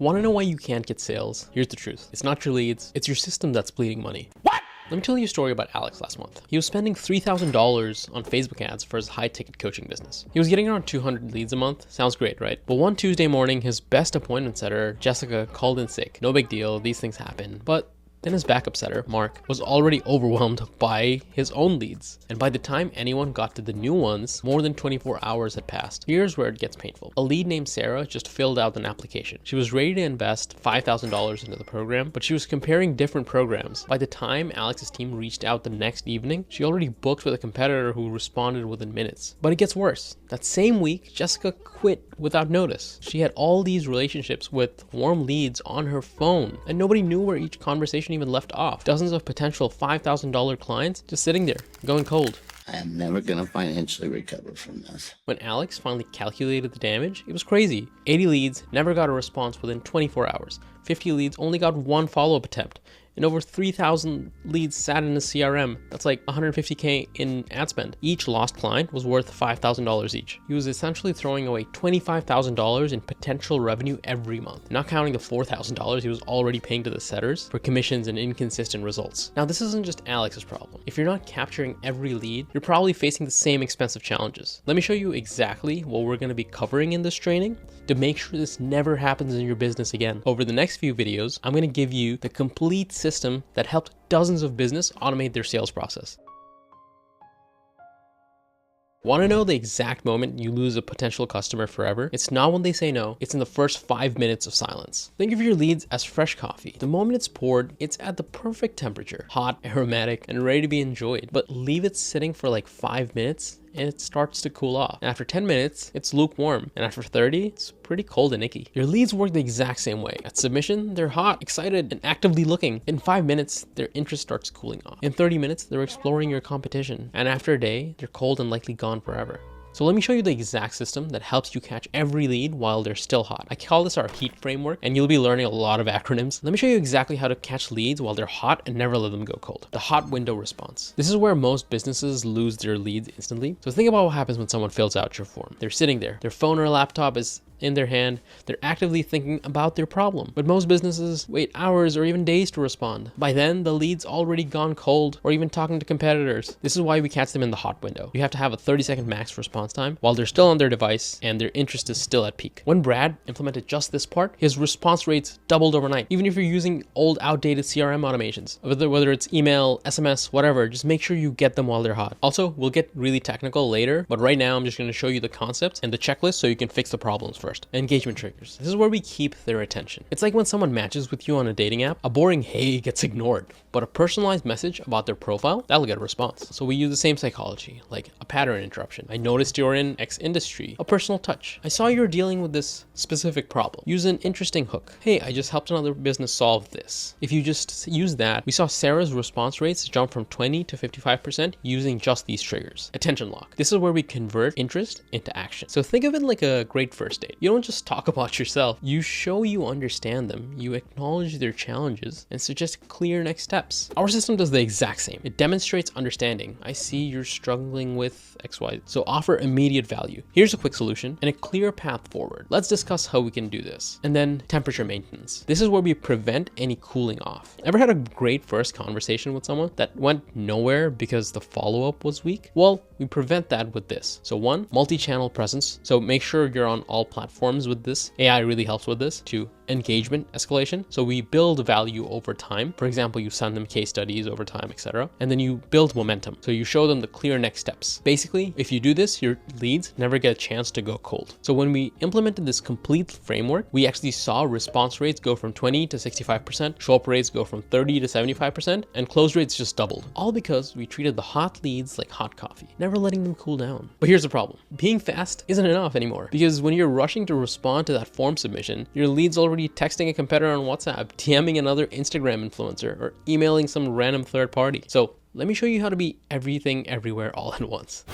Want to know why you can't get sales? Here's the truth. It's not your leads, it's your system that's bleeding money. What? Let me tell you a story about Alex last month. He was spending $3,000 on Facebook ads for his high-ticket coaching business. He was getting around 200 leads a month. Sounds great, right? But one Tuesday morning, his best appointment setter, Jessica, called in sick. No big deal, these things happen. But then his backup setter, Mark, was already overwhelmed by his own leads. And by the time anyone got to the new ones, more than 24 hours had passed. Here's where it gets painful. A lead named Sarah just filled out an application. She was ready to invest $5,000 into the program, but she was comparing different programs. By the time Alex's team reached out the next evening, she already booked with a competitor who responded within minutes. But it gets worse. That same week, Jessica quit without notice. She had all these relationships with warm leads on her phone, and nobody knew where each conversation even left off. Dozens of potential $5,000 clients just sitting there, going cold. I am never going to financially recover from this. When Alex finally calculated the damage, it was crazy. 80 leads never got a response within 24 hours. 50 leads only got one follow-up attempt. And over 3,000 leads sat in a CRM. That's like $150K in ad spend. Each lost client was worth $5,000 each. He was essentially throwing away $25,000 in potential revenue every month, not counting the $4,000 he was already paying to the setters for commissions and inconsistent results. Now, this isn't just Alex's problem. If you're not capturing every lead, you're probably facing the same expensive challenges. Let me show you exactly what we're going to be covering in this training to make sure this never happens in your business again. Over the next few videos, I'm going to give you the complete system that helped dozens of business automate their sales process. Want to know the exact moment you lose a potential customer forever? It's not when they say no, it's in the first 5 minutes of silence. Think of your leads as fresh coffee. The moment it's poured, it's at the perfect temperature, hot, aromatic, and ready to be enjoyed. But leave it sitting for like 5 minutes and it starts to cool off. And after 10 minutes, it's lukewarm. And after 30, it's pretty cold and icky. Your leads work the exact same way. At submission, they're hot, excited, and actively looking. In 5 minutes, their interest starts cooling off. In 30 minutes, they're exploring your competition. And after a day, they're cold and likely gone forever. So let me show you the exact system that helps you catch every lead while they're still hot. I call this our HEAT framework, and you'll be learning a lot of acronyms. Let me show you exactly how to catch leads while they're hot and never let them go cold. The hot window response. This is where most businesses lose their leads instantly. So think about what happens when someone fills out your form. They're sitting there, their phone or laptop is in their hand, they're actively thinking about their problem. But most businesses wait hours or even days to respond. By then, the lead's already gone cold or even talking to competitors. This is why we catch them in the hot window. You have to have a 30-second max response time while they're still on their device and their interest is still at peak. When Brad implemented just this part, his response rates doubled overnight. Even if you're using old, outdated CRM automations, whether it's email, SMS, whatever, just make sure you get them while they're hot. Also, we'll get really technical later, but right now I'm just going to show you the concepts and the checklist so you can fix the problems first. Engagement triggers. This is where we keep their attention. It's like when someone matches with you on a dating app, a boring hey gets ignored, but a personalized message about their profile, that'll get a response. So we use the same psychology, like a pattern interruption. I noticed you're in X industry. A personal touch. I saw you're dealing with this specific problem. Use an interesting hook. Hey, I just helped another business solve this. If you just use that, we saw Sarah's response rates jump from 20 to 55% using just these triggers. Attention lock. This is where we convert interest into action. So think of it like a great first date. You don't just talk about yourself. You show you understand them, you acknowledge their challenges, and suggest clear next steps. Our system does the exact same. It demonstrates understanding. I see you're struggling with XY, so offer immediate value. Here's a quick solution and a clear path forward. Let's discuss how we can do this. And then temperature maintenance. This is where we prevent any cooling off. Ever had a great first conversation with someone that went nowhere because the follow-up was weak? Well, we prevent that with this. So one, multi-channel presence. So make sure you're on all platforms with this. AI really helps with this. Two, engagement escalation. So we build value over time. For example, you send them case studies over time, etc. And then you build momentum. So you show them the clear next steps. Basically, if you do this, your leads never get a chance to go cold. So when we implemented this complete framework, we actually saw response rates go from 20 to 65%, show up rates go from 30 to 75%, and close rates just doubled. All because we treated the hot leads like hot coffee, never letting them cool down. But here's the problem. Being fast isn't enough anymore, because when you're rushing to respond to that form submission, your lead's already texting a competitor on WhatsApp, DMing another Instagram influencer, or emailing some random third party. So let me show you how to be everything everywhere all at once.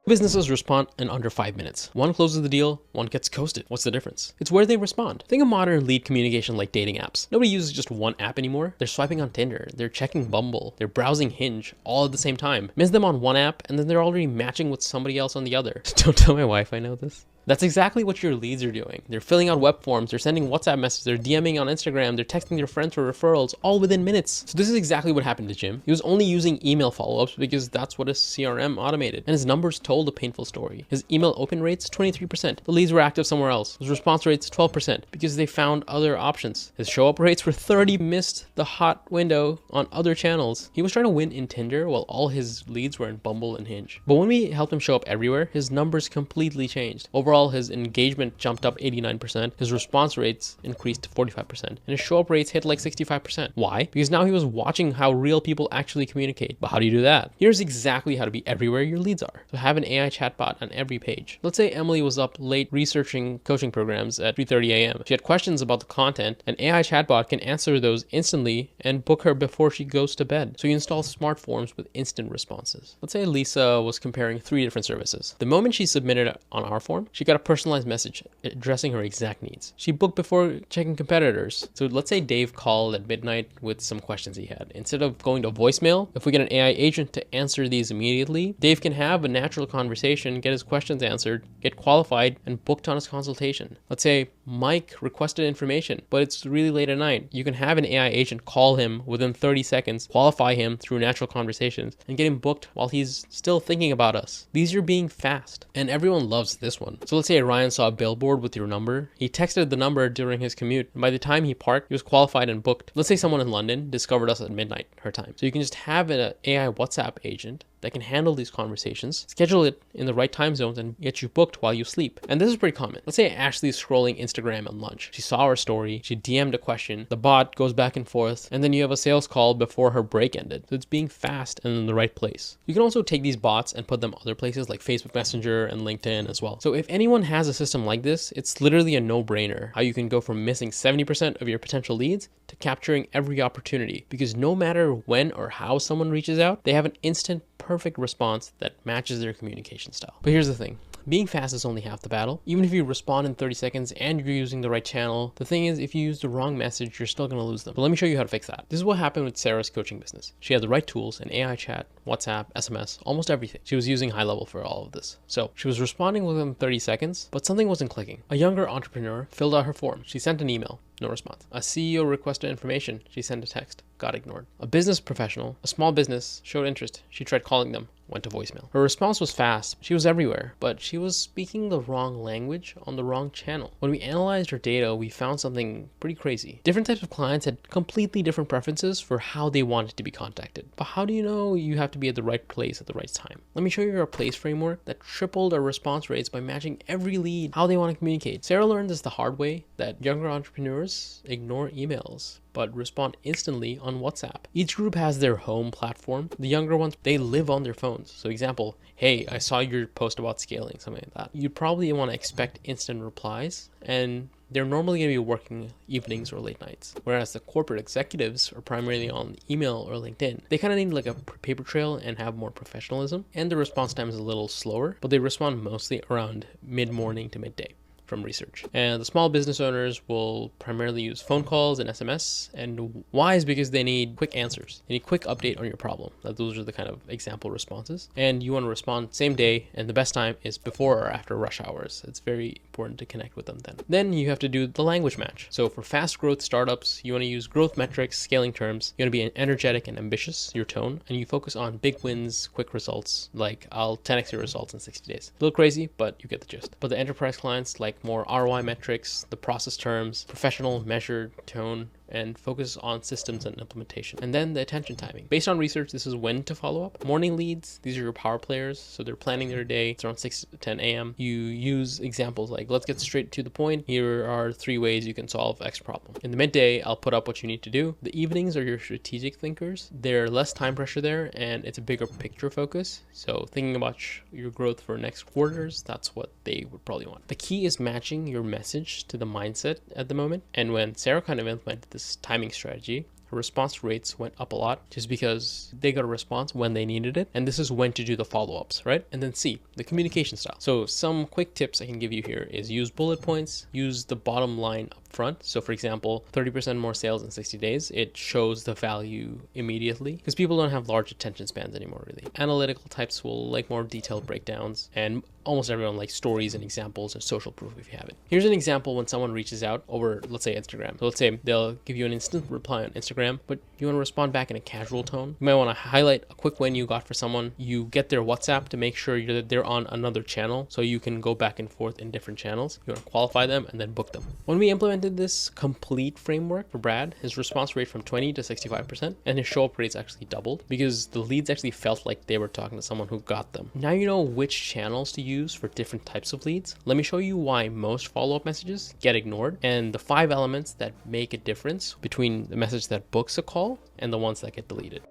Businesses respond in under 5 minutes. One closes the deal, one gets ghosted. What's the difference? It's where they respond. Think of modern lead communication like dating apps. Nobody uses just one app anymore. They're swiping on Tinder, they're checking Bumble, they're browsing Hinge all at the same time. Miss them on one app and then they're already matching with somebody else on the other. Don't tell my wife I know this. That's exactly what your leads are doing. They're filling out web forms, they're sending WhatsApp messages, they're DMing on Instagram, they're texting their friends for referrals, all within minutes. So this is exactly what happened to Jim. He was only using email follow-ups because that's what his CRM automated, and his numbers told a painful story. His email open rates, 23%. The leads were active somewhere else. His response rates, 12%, because they found other options. His show-up rates were 30, missed the hot window on other channels. He was trying to win in Tinder while all his leads were in Bumble and Hinge. But when we helped him show up everywhere, his numbers completely changed. Overall, his engagement jumped up 89%, his response rates increased to 45%, and his show-up rates hit like 65%. Why? Because now he was watching how real people actually communicate. But how do you do that? Here's exactly how to be everywhere your leads are. So have an AI chatbot on every page. Let's say Emily was up late researching coaching programs at 3:30 a.m. She had questions about the content. An AI chatbot can answer those instantly and book her before she goes to bed. So you install smart forms with instant responses. Let's say Lisa was comparing 3 different services. The moment she submitted it on our form, she got a personalized message addressing her exact needs. She booked before checking competitors. So let's say Dave called at midnight with some questions he had. Instead of going to voicemail, if we get an AI agent to answer these immediately, Dave can have a natural conversation, get his questions answered, get qualified, and booked on his consultation. Let's say Mike requested information, but it's really late at night. You can have an AI agent call him within 30 seconds, qualify him through natural conversations, and get him booked while he's still thinking about us. These are being fast, and everyone loves this one. So let's say Ryan saw a billboard with your number. He texted the number during his commute, and by the time he parked, he was qualified and booked. Let's say someone in London discovered us at midnight, her time. So you can just have an AI WhatsApp agent that can handle these conversations, schedule it in the right time zones, and get you booked while you sleep. And this is pretty common. Let's say Ashley's scrolling Instagram at lunch. She saw our story, she DM'd a question, the bot goes back and forth, and then you have a sales call before her break ended. So it's being fast and in the right place. You can also take these bots and put them other places like Facebook Messenger and LinkedIn as well. So if anyone has a system like this, it's literally a no-brainer how you can go from missing 70% of your potential leads to capturing every opportunity, because no matter when or how someone reaches out, they have an instant perfect response that matches their communication style. But here's the thing. Being fast is only half the battle. Even if you respond in 30 seconds and you're using the right channel, the thing is, if you use the wrong message, you're still going to lose them. But let me show you how to fix that. This is what happened with Sarah's coaching business. She had the right tools, an AI chat, WhatsApp, SMS, almost everything. She was using high level for all of this. So she was responding within 30 seconds, but something wasn't clicking. A younger entrepreneur filled out her form. She sent an email. No response. A CEO requested information. She sent a text. Got ignored. A business professional, a small business, showed interest. She tried calling them. Went to voicemail. Her response was fast. She was everywhere, but she was speaking the wrong language on the wrong channel. When we analyzed her data, we found something pretty crazy. Different types of clients had completely different preferences for how they wanted to be contacted. But how do you know you have to be at the right place at the right time? Let me show you our PL.A.C.E framework that tripled our response rates by matching every lead how they want to communicate. Sarah learned this the hard way, that younger entrepreneurs ignore emails but respond instantly on WhatsApp. Each group has their home platform. The younger ones, they live on their phones. So example, hey, I saw your post about scaling, something like that. You'd probably want to expect instant replies, and they're normally going to be working evenings or late nights. Whereas the corporate executives are primarily on email or LinkedIn. They kind of need like a paper trail and have more professionalism, and the response time is a little slower, but they respond mostly around mid-morning to midday. From research. And the small business owners will primarily use phone calls and SMS. And why is because they need quick answers. They need quick update on your problem. Those are the kind of example responses. And you want to respond same day, and the best time is before or after rush hours. It's very important to connect with them then. Then you have to do the language match. So for fast growth startups, you want to use growth metrics, scaling terms. You want to be energetic and ambitious, your tone, and you focus on big wins, quick results, like I'll 10x your results in 60 days. A little crazy, but you get the gist. But the enterprise clients like more ROI metrics, the process terms, professional, measured tone, and focus on systems and implementation. And then the attention timing. Based on research, this is when to follow up. Morning leads, these are your power players. So they're planning their day. It's around 6 to 10 a.m. You use examples like, let's get straight to the point. Here are 3 ways you can solve X problem. In the midday, I'll put up what you need to do. The evenings are your strategic thinkers. There's less time pressure there, and it's a bigger picture focus. So thinking about your growth for next quarters, that's what they would probably want. The key is matching your message to the mindset at the moment. And when Sarah kind of implemented this timing strategy, her response rates went up a lot just because they got a response when they needed it. And this is when to do the follow-ups, right? And then C, the communication style. So some quick tips I can give you here is use bullet points, use the bottom line up front. So for example, 30% more sales in 60 days, it shows the value immediately because people don't have large attention spans anymore, really. Analytical types will like more detailed breakdowns, and almost everyone likes stories and examples and social proof if you have it. Here's an example when someone reaches out over, let's say, Instagram. So let's say they'll give you an instant reply on Instagram, but you want to respond back in a casual tone. You might want to highlight a quick win you got for someone. You get their WhatsApp to make sure that they're on another channel so you can go back and forth in different channels. You want to qualify them and then book them. When we implemented this complete framework for Brad, his response rate from 20 to 65% and his show up rates actually doubled because the leads actually felt like they were talking to someone who got them. Now you know which channels to use for different types of leads. Let me show you why most follow-up messages get ignored and the 5 elements that make a difference between the message that books a call and the ones that get deleted.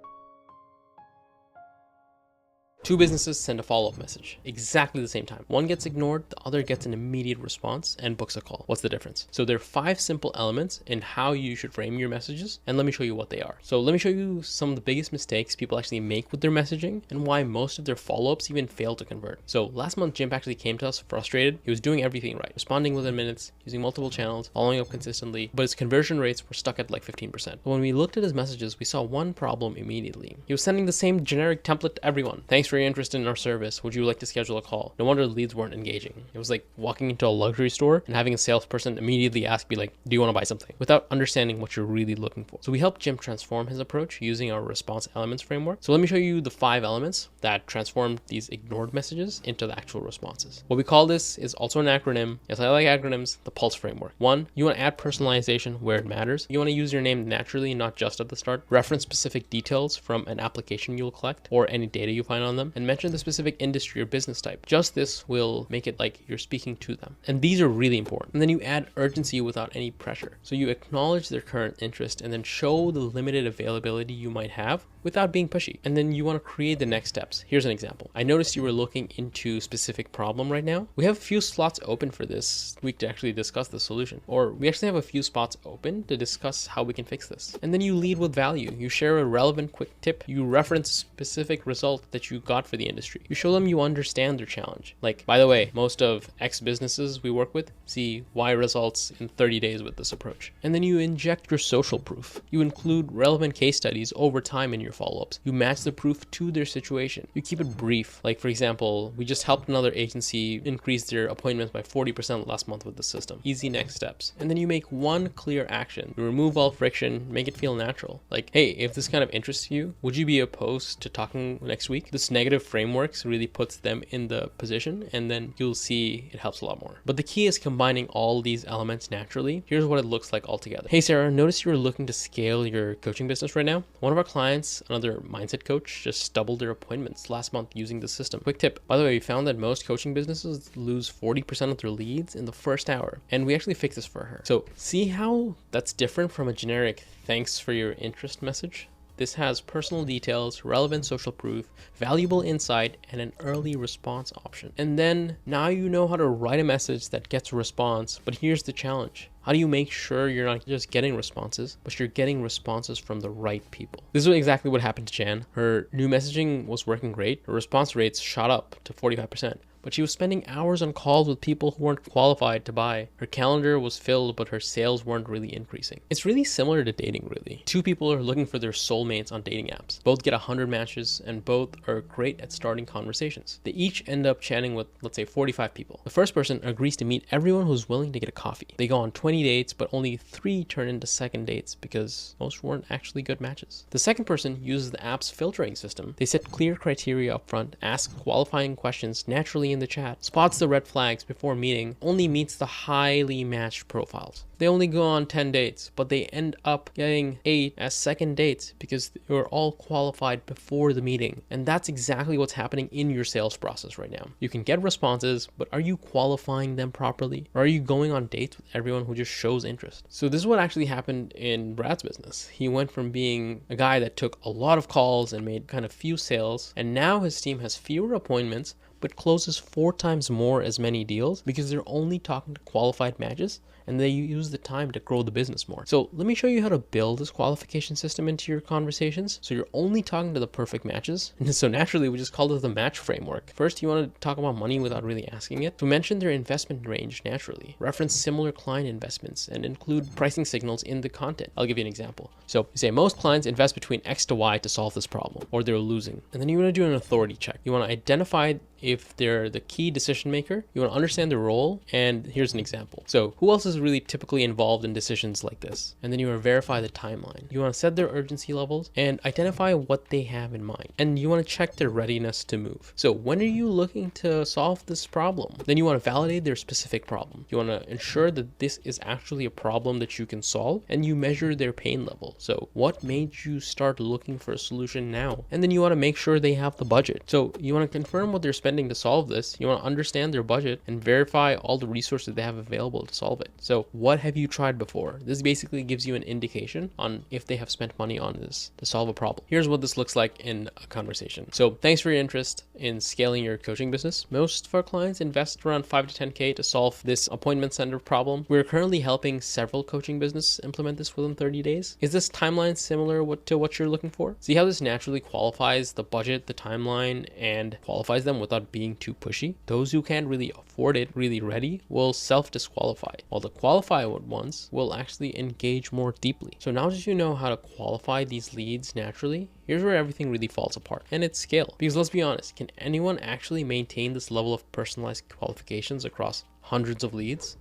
2 businesses send a follow-up message exactly the same time. One gets ignored, the other gets an immediate response and books a call. What's the difference? So there are 5 simple elements in how you should frame your messages, and let me show you what they are. So let me show you some of the biggest mistakes people actually make with their messaging and why most of their follow-ups even fail to convert. So last month, Jim actually came to us frustrated. He was doing everything right, responding within minutes, using multiple channels, following up consistently, but his conversion rates were stuck at like 15%. But when we looked at his messages, we saw one problem immediately. He was sending the same generic template to everyone. Thanks for your interest in our service. Would you like to schedule a call? No wonder the leads weren't engaging. It was like walking into a luxury store and having a salesperson immediately ask you like, do you want to buy something? Without understanding what you're really looking for. So we helped Jim transform his approach using our response elements framework. So let me show you the 5 elements that transformed these ignored messages into the actual responses. What we call this is also an acronym. Yes, I like acronyms. The P.L.A.C.E framework. 1, you want to add personalization where it matters. You want to use your name naturally, not just at the start. Reference specific details from an application you'll collect or any data you find on them, and mention the specific industry or business type. Just this will make it like you're speaking to them. And these are really important. And then you add urgency without any pressure. So you acknowledge their current interest and then show the limited availability you might have without being pushy. And then you want to create the next steps. Here's an example. I noticed you were looking into a specific problem right now. We have a few slots open for this week to actually discuss the solution. Or we actually have a few spots open to discuss how we can fix this. And then you lead with value. You share a relevant quick tip. You reference a specific result that you got for the industry. You show them you understand their challenge. Like, by the way, most of X businesses we work with see Y results in 30 days with this approach. And then you inject your social proof. You include relevant case studies over time in your follow-ups. You match the proof to their situation. You keep it brief. Like, for example, we just helped another agency increase their appointments by 40% last month with the system. Easy next steps. And then you make one clear action. You remove all friction, make it feel natural. Like, hey, if this kind of interests you, would you be opposed to talking next week? This negative frameworks really puts them in the position, and then you'll see it helps a lot more. But the key is combining all these elements naturally. Here's what it looks like all together. Hey Sarah, notice you're looking to scale your coaching business right now. One of our clients, another mindset coach, just doubled their appointments last month using the system. Quick tip, by the way, we found that most coaching businesses lose 40% of their leads in the first hour, and we actually fixed this for her. So see how that's different from a generic thanks for your interest message? This has personal details, relevant social proof, valuable insight, and an early response option. And then now you know how to write a message that gets a response, but here's the challenge. How do you make sure you're not just getting responses, but you're getting responses from the right people? This is exactly what happened to Jan. Her new messaging was working great. Her response rates shot up to 45%. But she was spending hours on calls with people who weren't qualified to buy. Her calendar was filled, but her sales weren't really increasing. It's really similar to dating, really. 2 people are looking for their soulmates on dating apps. Both get 100 matches, and both are great at starting conversations. They each end up chatting with, let's say, 45 people. The first person agrees to meet everyone who's willing to get a coffee. They go on 20 dates, but only 3 turn into second dates because most weren't actually good matches. The second person uses the app's filtering system. They set clear criteria up front, ask qualifying questions naturally in the chat, spots the red flags before meeting, only meets the highly matched profiles. They only go on 10 dates, but they end up getting 8 as second dates because they were all qualified before the meeting. And that's exactly what's happening in your sales process right now. You can get responses, but are you qualifying them properly? Or are you going on dates with everyone who just shows interest? So this is what actually happened in Brad's business. He went from being a guy that took a lot of calls and made kind of few sales, and now his team has fewer appointments, but closes 4 times more as many deals because they're only talking to qualified matches and they use the time to grow the business more. So let me show you how to build this qualification system into your conversations so you're only talking to the perfect matches. And so naturally, we just called it the match framework. First, you want to talk about money without really asking it. So mention their investment range naturally. Reference similar client investments and include pricing signals in the content. I'll give you an example. So you say most clients invest between X to Y to solve this problem, or they're losing. And then you want to do an authority check. You want to identify if they're the key decision maker, you want to understand their role, and here's an example. So who else is really typically involved in decisions like this? And then you want to verify the timeline. You want to set their urgency levels and identify what they have in mind. And you want to check their readiness to move. So when are you looking to solve this problem? Then you want to validate their specific problem. You want to ensure that this is actually a problem that you can solve, and you measure their pain level. So what made you start looking for a solution now? And then you want to make sure they have the budget. So you want to confirm what they're spending to solve this. You want to understand their budget and verify all the resources they have available to solve it. So what have you tried before? This basically gives you an indication on if they have spent money on this to solve a problem. Here's what this looks like in a conversation. So thanks for your interest in scaling your coaching business. Most of our clients invest around 5 to 10K to solve this appointment center problem. We're currently helping several coaching businesses implement this within 30 days. Is this timeline similar to what you're looking for? See how this naturally qualifies the budget, the timeline, and qualifies them without being too pushy? Those who can't really afford it, really ready, will self-disqualify, while the qualified ones will actually engage more deeply. So now that you know how to qualify these leads naturally, here's where everything really falls apart, and it's scale. Because let's be honest, can anyone actually maintain this level of personalized qualifications across hundreds of leads?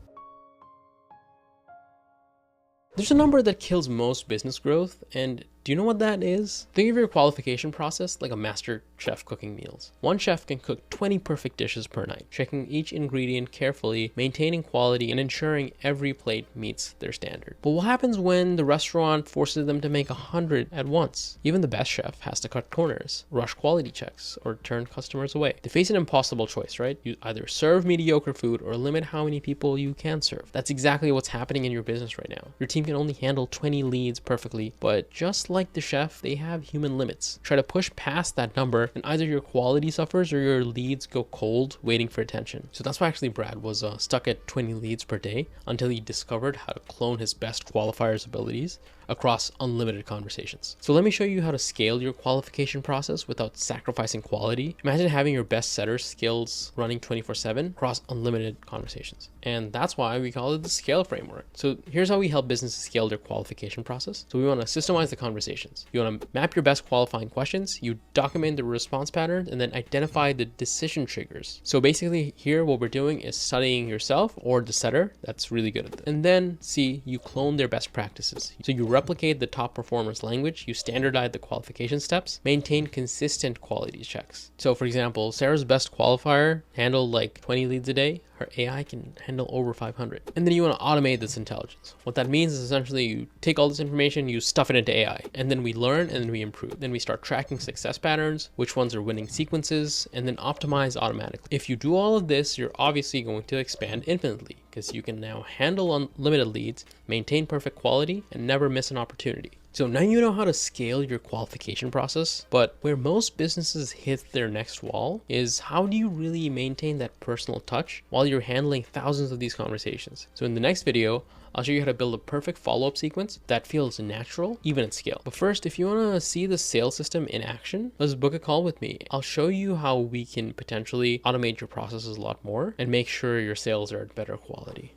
There's a number that kills most business growth, and do you know what that is? Think of your qualification process like a master chef cooking meals. One chef can cook 20 perfect dishes per night, checking each ingredient carefully, maintaining quality, and ensuring every plate meets their standard. But what happens when the restaurant forces them to make 100 at once? Even the best chef has to cut corners, rush quality checks, or turn customers away. They face an impossible choice, right? You either serve mediocre food or limit how many people you can serve. That's exactly what's happening in your business right now. Your team can only handle 20 leads perfectly, but just like the chef, they have human limits. Try to push past that number and either your quality suffers or your leads go cold waiting for attention. So that's why actually Brad was stuck at 20 leads per day until he discovered how to clone his best qualifiers abilities across unlimited conversations. So let me show you how to scale your qualification process without sacrificing quality. Imagine having your best setter skills running 24/7 across unlimited conversations. And that's why we call it the scale framework. So here's how we help businesses scale their qualification process. So we want to systemize the conversations. You want to map your best qualifying questions, you document the response patterns, and then identify the decision triggers. So basically here what we're doing is studying yourself or the setter that's really good at it. And then C, you clone their best practices. So you replicate the top performers' language, you standardize the qualification steps, maintain consistent quality checks. So for example, Sarah's best qualifier handled like 20 leads a day. Her AI can handle over 500. And then you want to automate this intelligence. What that means is essentially you take all this information, you stuff it into AI, and then we learn and then we improve. Then we start tracking success patterns, which ones are winning sequences, and then optimize automatically. If you do all of this, you're obviously going to expand infinitely because you can now handle unlimited leads, maintain perfect quality, and never miss an opportunity. So now you know how to scale your qualification process, but where most businesses hit their next wall is how do you really maintain that personal touch while you're handling thousands of these conversations? So in the next video, I'll show you how to build a perfect follow-up sequence that feels natural, even at scale. But first, if you want to see the sales system in action, let's book a call with me. I'll show you how we can potentially automate your processes a lot more and make sure your sales are at better quality.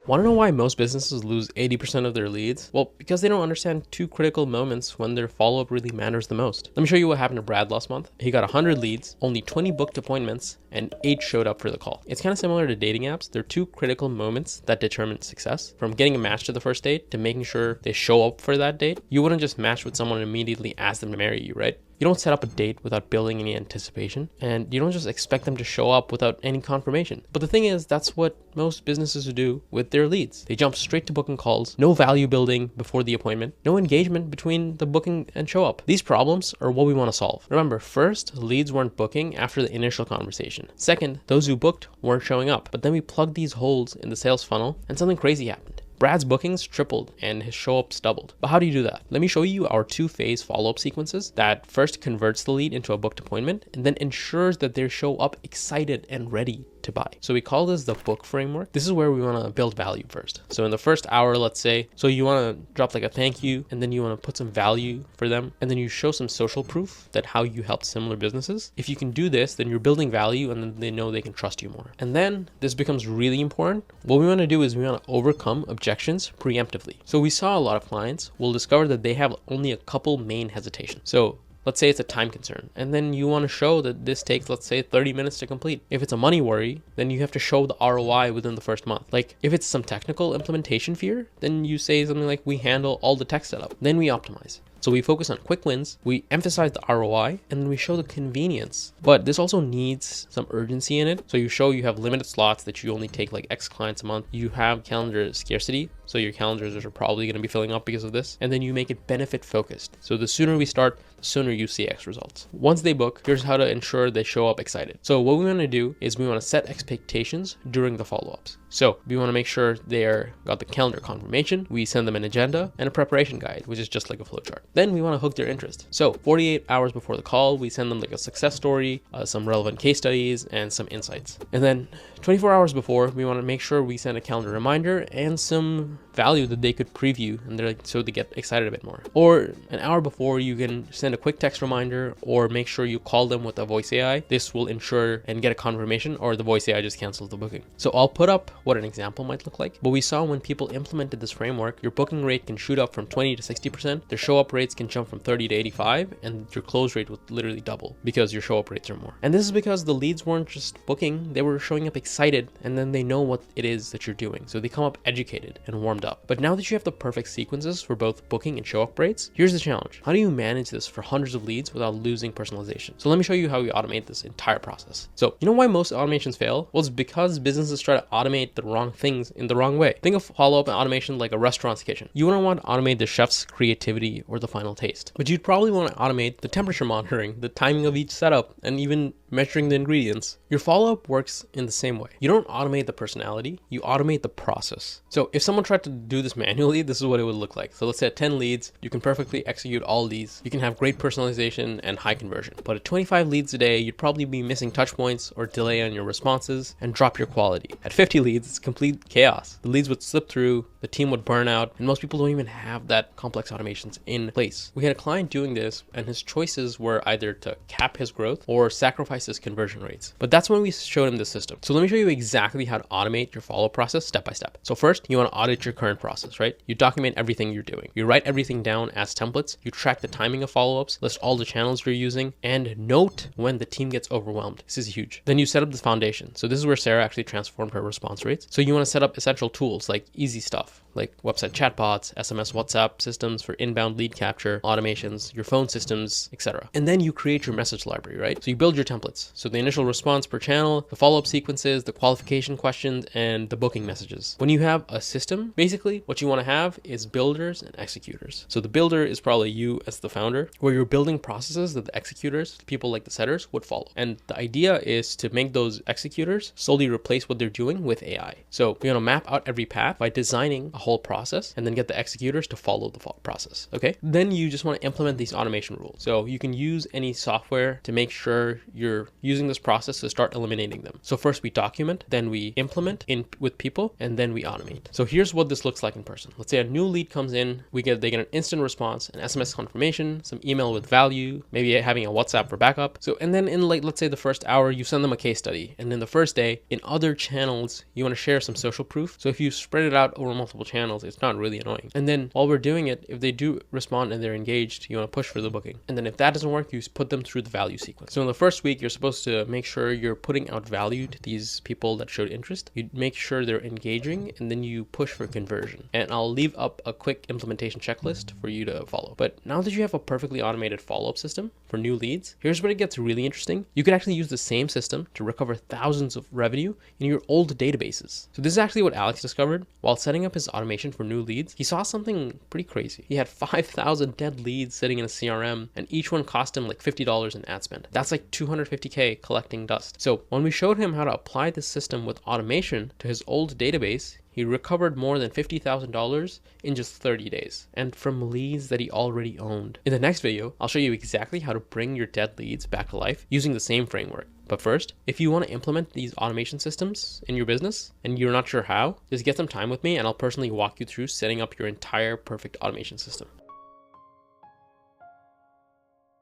Want to know why most businesses lose 80% of their leads? Well, because they don't understand two critical moments when their follow-up really matters the most. Let me show you what happened to Brad last month. He got 100 leads, only 20 booked appointments, and 8 showed up for the call. It's kind of similar to dating apps. There are two critical moments that determine success. From getting a match to the first date to making sure they show up for that date. You wouldn't just match with someone and immediately ask them to marry you, right? You don't set up a date without building any anticipation, and you don't just expect them to show up without any confirmation. But the thing is, that's what most businesses do with their leads. They jump straight to booking calls, no value building before the appointment, no engagement between the booking and show up. These problems are what we want to solve. Remember, first, leads weren't booking after the initial conversation. Second, those who booked weren't showing up. But then we plugged these holes in the sales funnel and something crazy happened. Brad's bookings tripled and his show ups doubled. But how do you do that? Let me show you our 2-phase follow-up sequences that first converts the lead into a booked appointment and then ensures that they show up excited and ready to buy. So we call this the book framework. This is where we want to build value first. So in the first hour, let's say, so you want to drop like a thank you, and then you want to put some value for them, and then you show some social proof that how you helped similar businesses. If you can do this, then you're building value and then they know they can trust you more. And then this becomes really important. What we want to do is we want to overcome objections preemptively. So we saw a lot of clients will discover that they have only a couple main hesitations. So let's say it's a time concern, and then you want to show that this takes, let's say, 30 minutes to complete. If it's a money worry, then you have to show the ROI within the first month. Like if it's some technical implementation fear, then you say something like, we handle all the tech setup. Then we optimize. So we focus on quick wins, we emphasize the ROI, and then we show the convenience. But this also needs some urgency in it. So you show you have limited slots, that you only take like X clients a month. You have calendar scarcity, so your calendars are probably going to be filling up because of this. And then you make it benefit focused. So the sooner we start, the sooner you see X results. Once they book, here's how to ensure they show up excited. So what we want to do is we want to set expectations during the follow-ups. So we want to make sure they're got the calendar confirmation. We send them an agenda and a preparation guide, which is just like a flowchart. Then we want to hook their interest. So 48 hours before the call, we send them like a success story, some relevant case studies, and some insights. And then 24 hours before, we want to make sure we send a calendar reminder and some value that they could preview, and they're like, so they get excited a bit more. Or an hour before, you can send a quick text reminder or make sure you call them with a voice AI. This will ensure and get a confirmation, or the voice AI just cancels the booking. So I'll put up what an example might look like. But we saw when people implemented this framework, your booking rate can shoot up from 20 to 60%. Their show up rates can jump from 30 to 85, and your close rate would literally double because your show up rates are more. And this is because the leads weren't just booking, they were showing up excited, and then they know what it is that you're doing. So they come up educated and warmed up. But now that you have the perfect sequences for both booking and show up rates, here's the challenge. How do you manage this for hundreds of leads without losing personalization? So let me show you how we automate this entire process. So you know why most automations fail? Well, it's because businesses try to automate the wrong things in the wrong way. Think of follow-up and automation like a restaurant's kitchen. You wouldn't want to automate the chef's creativity or the final taste, but you'd probably want to automate the temperature monitoring, the timing of each setup, and even measuring the ingredients. Your follow-up works in the same way. You don't automate the personality, you automate the process. So if someone tried to do this manually, this is what it would look like. So let's say at 10 leads, you can perfectly execute all these. You can have great personalization and high conversion. But at 25 leads a day, you'd probably be missing touch points or delay on your responses and drop your quality. At 50 leads, it's complete chaos. The leads would slip through, the team would burn out, and most people don't even have that complex automations in place. We had a client doing this, and his choices were either to cap his growth or sacrifice his conversion rates. But that's when we showed him the system. So let me show you exactly how to automate your follow-up process step by step. So first, you want to audit your current process, right? You document everything you're doing. You write everything down as templates. You track the timing of follow-ups, list all the channels you're using, and note when the team gets overwhelmed. This is huge. Then you set up the foundation. So this is where Sarah actually transformed her response rates. So you want to set up essential tools like easy stuff, like website chatbots, SMS, WhatsApp systems for inbound lead capture, automations, your phone systems, etc. And then you create your message library, right? So you build your templates. So the initial response per channel, the follow-up sequences, the qualification questions, and the booking messages. When you have a system, basically what you want to have is builders and executors. So the builder is probably you as the founder, where you're building processes that the executors, people like the setters, would follow. And the idea is to make those executors slowly replace what they're doing with AI. So you're going to map out every path by designing a whole process and then get the executors to follow the process. Okay. Then you just want to implement these automation rules. So you can use any software to make sure you're using this process to start eliminating them. So first we document, then we implement in with people, and then we automate. So here's what this looks like in person. Let's say a new lead comes in, they get an instant response, an SMS confirmation, some email with value, maybe having a WhatsApp for backup. So, and then in like, let's say the first hour, you send them a case study. And then the first day in other channels, you want to share some social proof. So if you spread it out over multiple channels, it's not really annoying. And then while we're doing it, if they do respond and they're engaged, you want to push for the booking. And then if that doesn't work, you put them through the value sequence. So in the first week, you're supposed to make sure you're putting out value to these people that showed interest. You make sure they're engaging, and then you push for conversion. And I'll leave up a quick implementation checklist for you to follow. But now that you have a perfectly automated follow-up system for new leads, here's where it gets really interesting. You could actually use the same system to recover thousands of revenue in your old databases. So this is actually what Alex discovered while setting up his automation for new leads. He saw something pretty crazy. He had 5,000 dead leads sitting in a CRM, and each one cost him like $50 in ad spend. That's like $250K collecting dust. So when we showed him how to apply this system with automation to his old database, he recovered more than $50,000 in just 30 days, and from leads that he already owned. In the next video, I'll show you exactly how to bring your dead leads back to life using the same framework. But first, if you want to implement these automation systems in your business and you're not sure how, just get some time with me and I'll personally walk you through setting up your entire perfect automation system.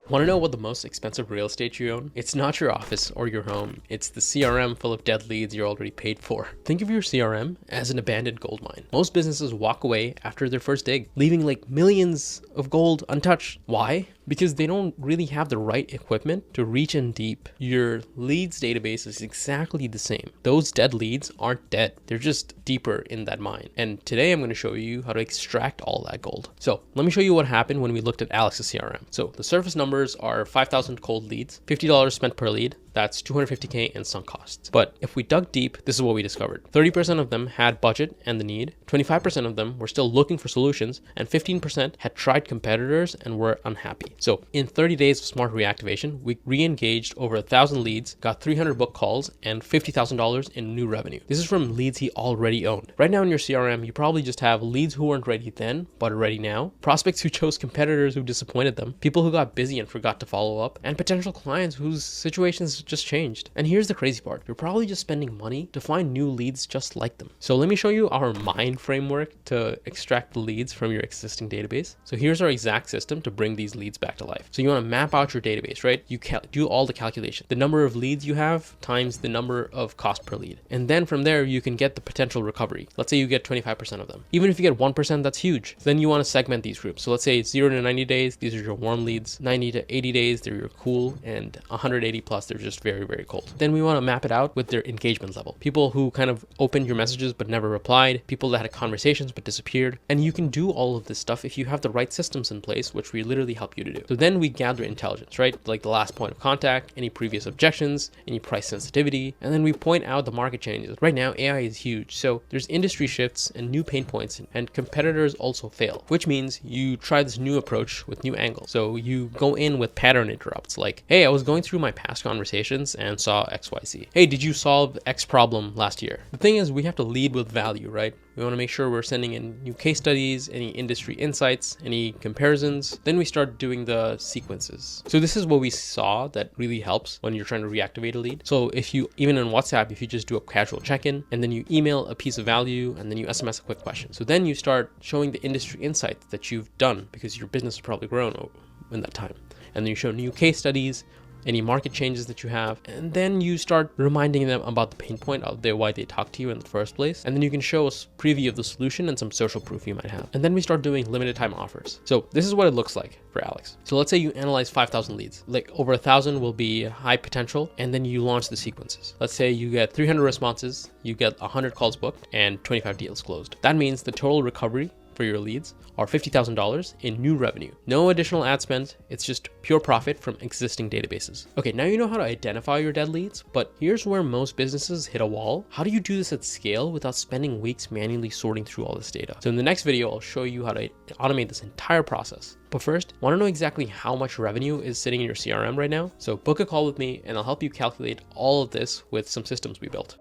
Want to know what the most expensive real estate you own? It's not your office or your home. It's the CRM full of dead leads you're already paid for. Think of your CRM as an abandoned gold mine. Most businesses walk away after their first dig, leaving like millions of gold untouched. Why? Because they don't really have the right equipment to reach in deep. Your leads database is exactly the same. Those dead leads aren't dead. They're just deeper in that mine. And today I'm going to show you how to extract all that gold. So let me show you what happened when we looked at Alex's CRM. So the surface numbers are 5,000 cold leads, $50 spent per lead. That's $250K in sunk costs. But if we dug deep, this is what we discovered. 30% of them had budget and the need, 25% of them were still looking for solutions, and 15% had tried competitors and were unhappy. So in 30 days of smart reactivation, we re-engaged over 1,000 leads, got 300 book calls, and $50,000 in new revenue. This is from leads he already owned. Right now in your CRM, you probably just have leads who weren't ready then, but are ready now, prospects who chose competitors who disappointed them, people who got busy and forgot to follow up, and potential clients whose situations just changed. And here's the crazy part. You're probably just spending money to find new leads just like them. So let me show you our mind framework to extract the leads from your existing database. So here's our exact system to bring these leads back to life. So you want to map out your database, right? You do all the calculation. The number of leads you have times the number of cost per lead. And then from there, you can get the potential recovery. Let's say you get 25% of them. Even if you get 1%, that's huge. Then you want to segment these groups. So let's say 0 to 90 days, these are your warm leads. 90 to 80 days, they're your cool. And 180 plus, they're just very, very cold. Then we want to map it out with their engagement level. People who kind of opened your messages but never replied, people that had conversations but disappeared. And you can do all of this stuff if you have the right systems in place, which we literally help you to do. So then we gather intelligence, right? Like the last point of contact, any previous objections, any price sensitivity, and then we point out the market changes. Right now, AI is huge. So there's industry shifts and new pain points, and competitors also fail, which means you try this new approach with new angles. So you go in with pattern interrupts like, hey, I was going through my past conversations and saw XYZ. Hey, did you solve X problem last year? The thing is, we have to lead with value, right? We want to make sure we're sending in new case studies, any industry insights, any comparisons. Then we start doing the sequences. So this is what we saw that really helps when you're trying to reactivate a lead. So if you, even in WhatsApp, if you just do a casual check-in and then you email a piece of value and then you SMS a quick question. So then you start showing the industry insights that you've done because your business has probably grown in that time. And then you show new case studies, any market changes that you have, and then you start reminding them about the pain point of why they talked to you in the first place. And then you can show a preview of the solution and some social proof you might have. And then we start doing limited time offers. So this is what it looks like for Alex. So let's say you analyze 5,000 leads, like over 1,000 will be high potential, and then you launch the sequences. Let's say you get 300 responses, you get 100 calls booked, and 25 deals closed. That means the total recovery for your leads are $50,000 in new revenue. No additional ad spend, it's just pure profit from existing databases. Okay, now you know how to identify your dead leads, but here's where most businesses hit a wall. How do you do this at scale without spending weeks manually sorting through all this data? So in the next video, I'll show you how to automate this entire process. But first, want to know exactly how much revenue is sitting in your CRM right now? So book a call with me and I'll help you calculate all of this with some systems we built.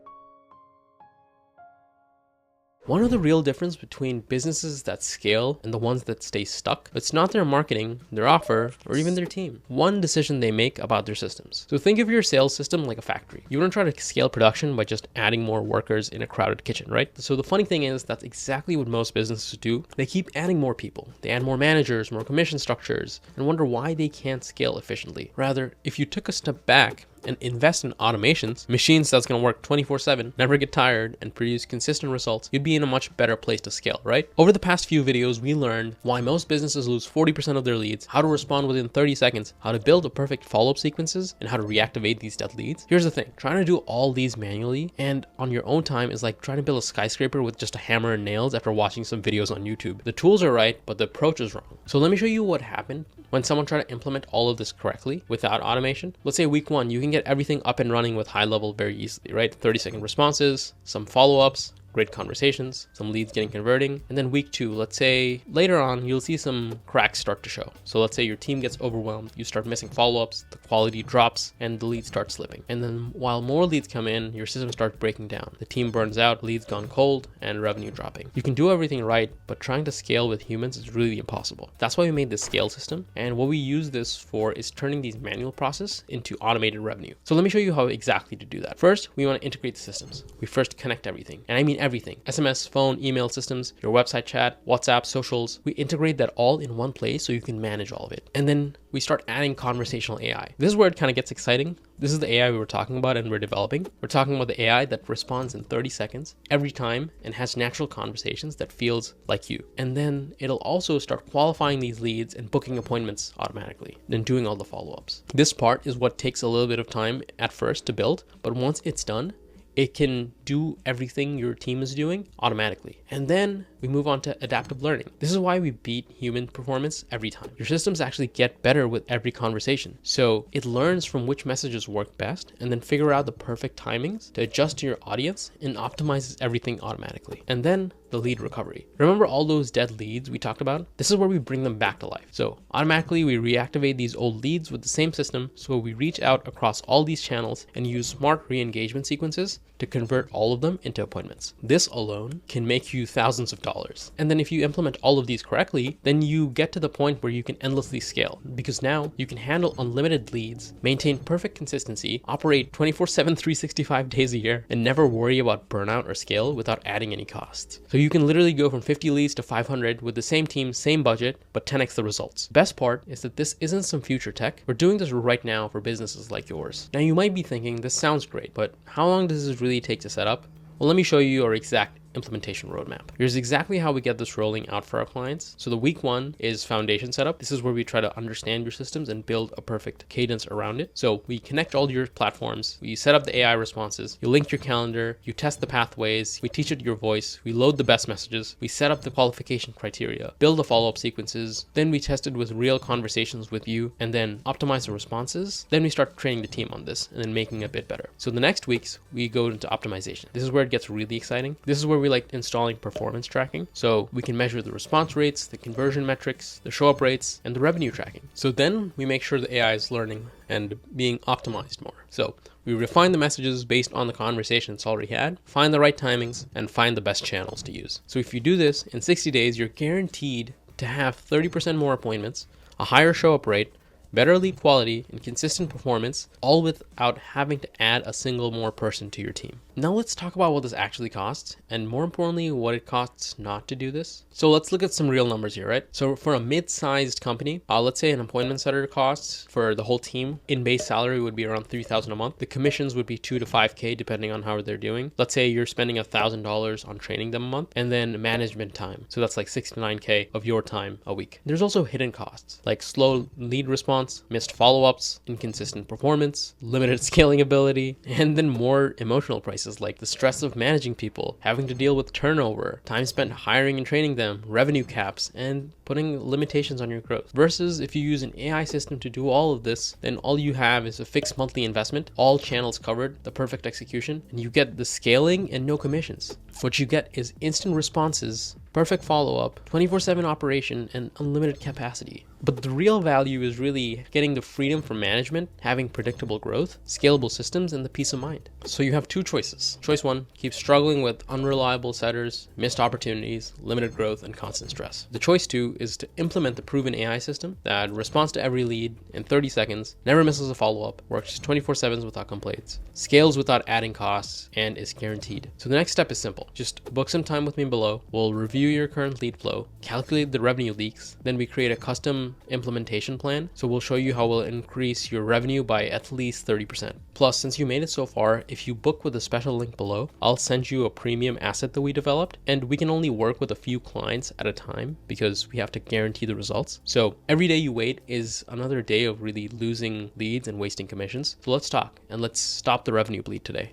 One of the real difference between businesses that scale and the ones that stay stuck, it's not their marketing, their offer, or even their team. One decision they make about their systems. So think of your sales system like a factory. You don't try to scale production by just adding more workers in a crowded kitchen, right? So the funny thing is that's exactly what most businesses do. They keep adding more people. They add more managers, more commission structures, and wonder why they can't scale efficiently. Rather, if you took a step back and invest in automations, machines that's going to work 24/7, never get tired, and produce consistent results, you'd be in a much better place to scale, right? Over the past few videos, we learned why most businesses lose 40% of their leads, how to respond within 30 seconds, how to build a perfect follow-up sequences, and how to reactivate these dead leads. Here's the thing, trying to do all these manually and on your own time is like trying to build a skyscraper with just a hammer and nails after watching some videos on YouTube. The tools are right, but the approach is wrong. So let me show you what happened when someone tried to implement all of this correctly without automation. Let's say week 1, you can get everything up and running with high level very easily, right? 30-second responses, some follow-ups, great conversations, some leads getting converting, and then week 2, let's say later on, you'll see some cracks start to show. So let's say your team gets overwhelmed, you start missing follow-ups, the quality drops, and the leads start slipping. And then while more leads come in, your system starts breaking down. The team burns out, leads gone cold, and revenue dropping. You can do everything right, but trying to scale with humans is really impossible. That's why we made this scale system, and what we use this for is turning these manual processes into automated revenue. So let me show you how exactly to do that. First, we want to integrate the systems. We first connect everything, and I mean everything. SMS, phone, email systems, your website chat, WhatsApp, socials. We integrate that all in one place so you can manage all of it. And then we start adding conversational AI. This is where it kind of gets exciting. This is the AI we were talking about and we're developing. We're talking about the AI that responds in 30 seconds every time and has natural conversations that feels like you. And then it'll also start qualifying these leads and booking appointments automatically, then doing all the follow-ups. This part is what takes a little bit of time at first to build, but once it's done, it can do everything your team is doing automatically. And then we move on to adaptive learning. This is why we beat human performance every time. Your systems actually get better with every conversation. So it learns from which messages work best and then figure out the perfect timings to adjust to your audience and optimizes everything automatically. And then the lead recovery. Remember all those dead leads we talked about? This is where we bring them back to life. So automatically we reactivate these old leads with the same system. So we reach out across all these channels and use smart re-engagement sequences to convert all of them into appointments. This alone can make you thousands of dollars. And then if you implement all of these correctly, then you get to the point where you can endlessly scale, because now you can handle unlimited leads, maintain perfect consistency, operate 24/7, 365 days a year, and never worry about burnout or scale without adding any costs. So you can literally go from 50 leads to 500 with the same team, same budget, but 10x the results. Best part is that this isn't some future tech. We're doing this right now for businesses like yours. Now you might be thinking, this sounds great, but how long does this really take to set up? Well, let me show you our exact implementation roadmap. Here's exactly how we get this rolling out for our clients. So the week 1 is foundation setup. This is where we try to understand your systems and build a perfect cadence around it. So we connect all your platforms, we set up the AI responses, you link your calendar, you test the pathways, we teach it your voice, we load the best messages, we set up the qualification criteria, build the follow-up sequences, then we test it with real conversations with you, and then optimize the responses. Then we start training the team on this and then making it a bit better. So the next weeks we go into optimization. This is where it gets really exciting. This is where we like installing performance tracking. So we can measure the response rates, the conversion metrics, the show up rates, and the revenue tracking. So then we make sure the AI is learning and being optimized more. So we refine the messages based on the conversation it's already had, find the right timings, and find the best channels to use. So if you do this in 60 days, you're guaranteed to have 30% more appointments, a higher show up rate, better lead quality, and consistent performance, all without having to add a single more person to your team. Now let's talk about what this actually costs, and more importantly, what it costs not to do this. So let's look at some real numbers here, right? So for a mid-sized company, let's say an appointment setter costs for the whole team in base salary would be around $3,000 a month. The commissions would be $2,000 to $5,000 depending on how they're doing. Let's say you're spending $1,000 on training them a month, and then management time. So that's like $6,000 to $9,000 of your time a week. There's also hidden costs like slow lead response, missed follow-ups, inconsistent performance, limited scaling ability, and then more emotional prices like the stress of managing people, having to deal with turnover, time spent hiring and training them, revenue caps, and putting limitations on your growth. Versus if you use an AI system to do all of this, then all you have is a fixed monthly investment, all channels covered, the perfect execution, and you get the scaling and no commissions. What you get is instant responses, perfect follow-up, 24/7 operation, and unlimited capacity. But the real value is really getting the freedom from management, having predictable growth, scalable systems, and the peace of mind. So you have two choices. Choice 1, keep struggling with unreliable setters, missed opportunities, limited growth, and constant stress. The choice 2 is to implement the proven AI system that responds to every lead in 30 seconds, never misses a follow-up, works 24/7 without complaints, scales without adding costs, and is guaranteed. So the next step is simple. Just book some time with me below. We'll review your current lead flow, calculate the revenue leaks, then we create a custom implementation plan. So we'll show you how we'll increase your revenue by at least 30%. Plus, since you made it so far, if you book with a special link below, I'll send you a premium asset that we developed, and we can only work with a few clients at a time because we have to guarantee the results. So every day you wait is another day of really losing leads and wasting commissions. So let's talk and let's stop the revenue bleed today.